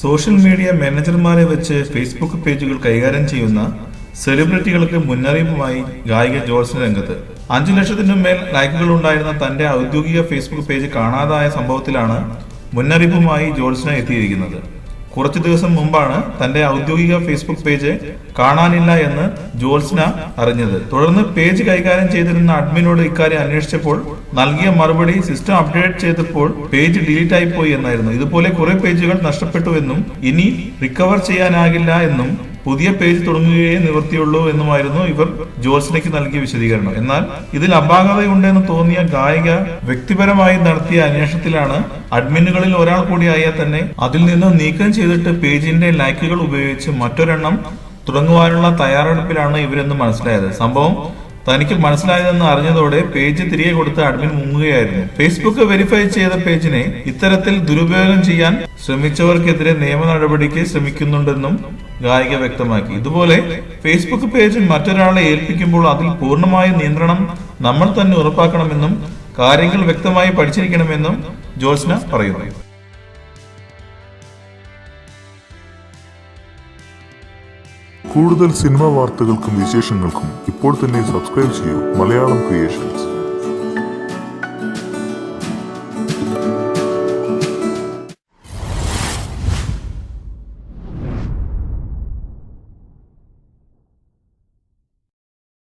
Social media മാനേജർമാരെ വെച്ച് Facebook പേജുകൾ കൈകാര്യം ചെയ്യുന്ന സെലിബ്രിറ്റികൾക്ക് മുന്നറിയിപ്പുമായി ഗായിക ജോത്സ്ന രംഗത്ത്. 5 ലക്ഷത്തിനു മേൽ ലൈക്കുകൾ ഉണ്ടായിരുന്ന തന്റെ ഔദ്യോഗിക ഫേസ്ബുക്ക് പേജ് കാണാതായ സംഭവത്തിലാണ് മുന്നറിയിപ്പുമായി ജോത്സ്ന എത്തിയിരിക്കുന്നത്. കുറച്ചു ദിവസം മുമ്പാണ് തന്റെ ഔദ്യോഗിക ഫേസ്ബുക്ക് പേജ് കാണാനില്ല എന്ന് ജോത്സ്ന അറിഞ്ഞത്. തുടർന്ന് പേജ് കൈകാര്യം ചെയ്തിരുന്ന അഡ്മിനോട് ഇക്കാര്യം അന്വേഷിച്ചപ്പോൾ നൽകിയ മറുപടി സിസ്റ്റം അപ്ഡേറ്റ് ചെയ്തപ്പോൾ പേജ് ഡിലീറ്റ് ആയിപ്പോയി എന്നായിരുന്നു. ഇതുപോലെ കുറെ പേജുകൾ നഷ്ടപ്പെട്ടുവെന്നും ഇനി റിക്കവർ ചെയ്യാനാകില്ല എന്നും പുതിയ പേജ് തുടങ്ങുകയേ നിവൃത്തിയുള്ളൂ എന്നുമായിരുന്നു ഇവർ ജോത്സ്നയ്ക്ക് നൽകിയ വിശദീകരണം. എന്നാൽ ഇതിൽ അപാകതയുണ്ടെന്ന് തോന്നിയ ഗായിക വ്യക്തിപരമായി നടത്തിയ അന്വേഷണത്തിലാണ് അഡ്മിനുകളിൽ ഒരാൾ കൂടിയായ തന്നെ അതിൽ നിന്ന് നീക്കം ചെയ്തിട്ട് പേജിന്റെ ലൈക്കുകൾ ഉപയോഗിച്ച് മറ്റൊരെണ്ണം തുടങ്ങുവാനുള്ള തയ്യാറെടുപ്പിലാണ് ഇവരെന്ന് മനസ്സിലായത്. സംഭവം തനിക്ക് മനസ്സിലായതെന്ന് അറിഞ്ഞതോടെ പേജ് തിരികെ കൊടുത്ത് അഡ്മിൻ മുങ്ങുകയായിരുന്നു. ഫേസ്ബുക്ക് വെരിഫൈ ചെയ്ത പേജിനെ ഇത്തരത്തിൽ ദുരുപയോഗം ചെയ്യാൻ ശ്രമിച്ചവർക്കെതിരെ നിയമ നടപടിക്ക് ശ്രമിക്കുന്നുണ്ടെന്നും ഗായിക വ്യക്തമാക്കി. ഇതുപോലെ ഫേസ്ബുക്ക് പേജ് മറ്റൊരാളെ ഏൽപ്പിക്കുമ്പോൾ അതിൽ പൂർണ്ണമായ നിയന്ത്രണം നമ്മൾ തന്നെ ഉറപ്പാക്കണമെന്നും കാര്യങ്ങൾ വ്യക്തമായി പഠിച്ചിരിക്കണമെന്നും ജോത്സ്ന പറയുന്നു. കൂടുതൽ സിനിമാ വാർത്തകൾക്കും വിശേഷങ്ങൾക്കും ഇപ്പോൾ തന്നെ സബ്സ്ക്രൈബ് ചെയ്യൂ മലയാളം ക്രിയേഷൻസ്.